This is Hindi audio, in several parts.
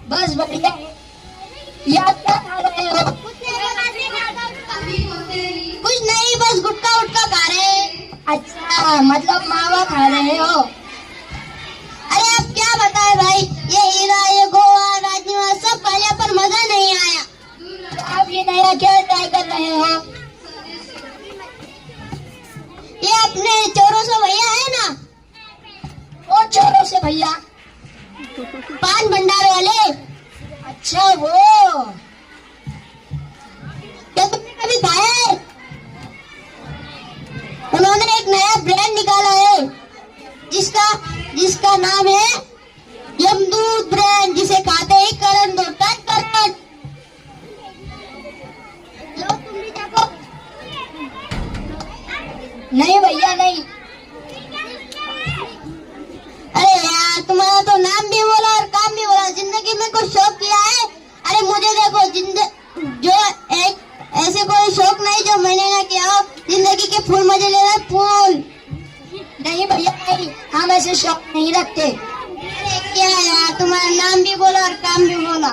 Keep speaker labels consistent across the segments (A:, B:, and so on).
A: बस बढ़िया। याद क्या खा रहे हो? कुछ नहीं, बस गुटखा उटका खा रहे हैं। अच्छा, मतलब मावा खा रहे हो? अरे अब क्या बताए भाई, ये हीरा, ये गोवा, राजनिवास सब खा लिया पर मजा नहीं आया। आप ये नया क्या ट्राई कर रहे हो? ये अपने चोरों से भैया है ना, वो चोरों से भैया पान भंडार वाले। अच्छा, वो क्या तुमने कभी खाया है? उन्होंने एक नया ब्रांड निकाला है जिसका नाम है यमदूत ब्रांड, जिसे खाते ही करंट दो टट टट। लो तुम भी देखो। नहीं भैया नहीं। अरे यार, तुम्हारा तो नाम भी बोला और काम भी बोला। जिंदगी में कुछ शौक किया है? अरे मुझे देखो, जो एक ऐसे कोई शौक नहीं जो मैंने ना किया हो। जिंदगी के फूल मजे ले रहे, फूल नहीं भैया नहीं, हम ऐसे शौक नहीं रखते। अरे क्या यार, तुम्हारा नाम भी बोला और काम भी बोला।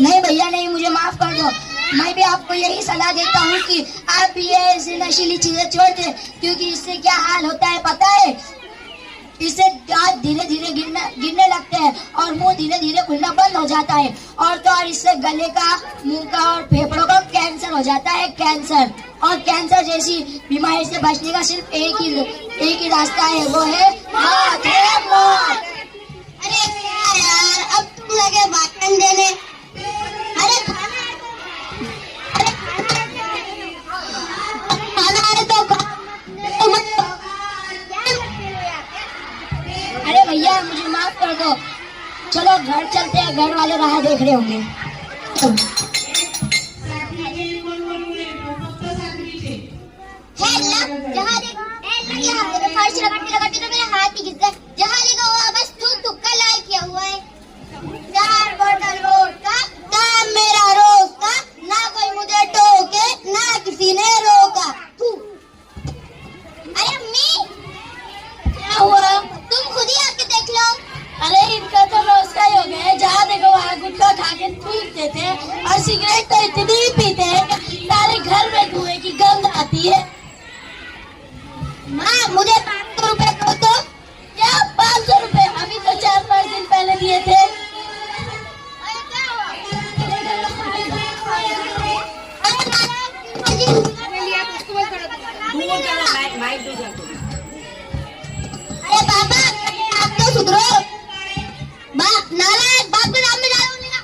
A: नहीं भैया नहीं, मुझे माफ कर दो। मैं भी आपको यही सलाह देता हूँ कि आप भी ये ऐसी नशीली चीजें छोड़ दें, क्योंकि इससे क्या हाल होता है पता है? इससे दांत धीरे धीरे गिरने लगते हैं और मुंह धीरे धीरे खुलना बंद हो जाता है, और तो और इससे गले का, मुंह का और फेफड़ों का कैंसर हो जाता है, कैंसर। और कैंसर जैसी बीमारी से बचने का सिर्फ एक ही रास्ता है, वो है मौत, है मौत। अरे क्या यार, अब तुम लगे भाषण देने। अरे खाना है तो अरे भैया मुझे माफ कर दो, चलो घर चलते हैं, घर वाले राह देख रहे होंगे। फर्श लगाते तो मेरे हाथ ही घिस गए। जहाँ लिखा हुआ बस तुक्का लाल किया हुआ है। 4 बोतल वोडका, काम मेरा रोज का, ना कोई मुझे टोके ना किसी ने रोका। अरे अम्मी, क्या हुआ? तुम खुद ही आके देख लो। अरे इनका तो रोज का ही हो गया है, जहाँ देखो वहाँ गुटखा खा के थूकते थे और सिगरेट तो इतनी पीते हैं सारे घर में धुएं की गंध आती है। माँ मुझे 500 रुपए दो तो। क्या 500 रुपए? अभी तो 4-5 दिन पहले दिए थे। अरे पापा आप तो सुधरो। नालायक, बाप के नाम में डालूंगी ना।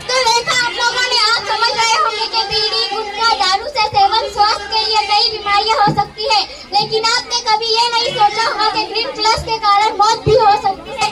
A: तो देखा आप लोगों ने, आज समझ रहे होंगे कि बीड़ी, गुटखा, दारू से सेवन स्वास्थ्य के लिए कई बीमारियां हो सकती है, लेकिन आपने कभी ये नहीं सोचा होगा कि ड्रीम प्लस के कारण मौत भी हो सकती है।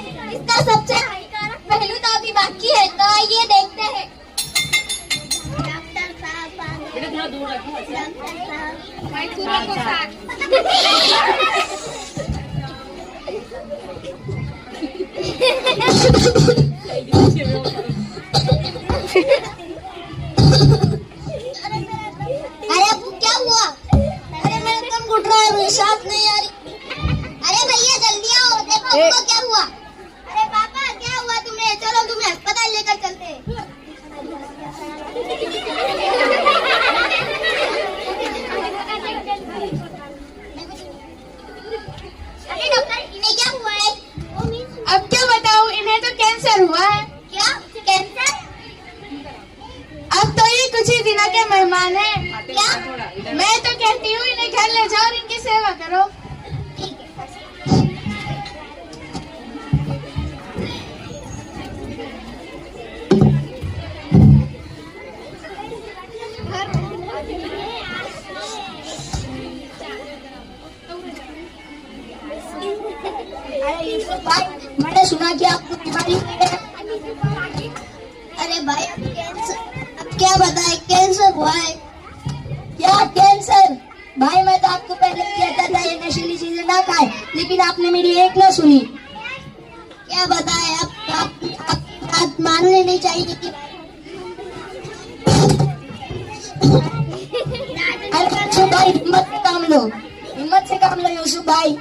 A: अरे आपको क्या हुआ? अरे मेरा दम घुट रहा है, सांस नहीं आ रही। अरे भैया जल्दी आओ, देखो आपको क्या हुआ? अरे पापा क्या हुआ तुम्हें? चलो तुम्हें अस्पताल लेकर चलते हैं। अरे डॉक्टर इन्हें क्या हुआ है?
B: अब क्या बताऊं, इन्हें तो कैंसर हुआ है।
A: क्या कैंसर?
B: अब तो ये कुछ ही दिनों के मेहमान हैं।
A: क्या?
B: मैं तो कहती हूँ इन्हें घर ले जाओ और इनकी सेवा करो।
A: अरे यूसुफ भाई, मैंने सुना कि आपको बीमारी है। अरे भाई अब क्या बताए, कैंसर हुआ है। क्या कैंसर? भाई मैं तो आपको पहले कहता था ये नशीली चीजें ना खाए, लेकिन आपने मेरी एक ना सुनी। क्या बताए, आप मानने नहीं चाहिए कि अरे यूसुफ भाई हिम्मत से काम लो, हिम्मत से काम लो यूसुफ भाई।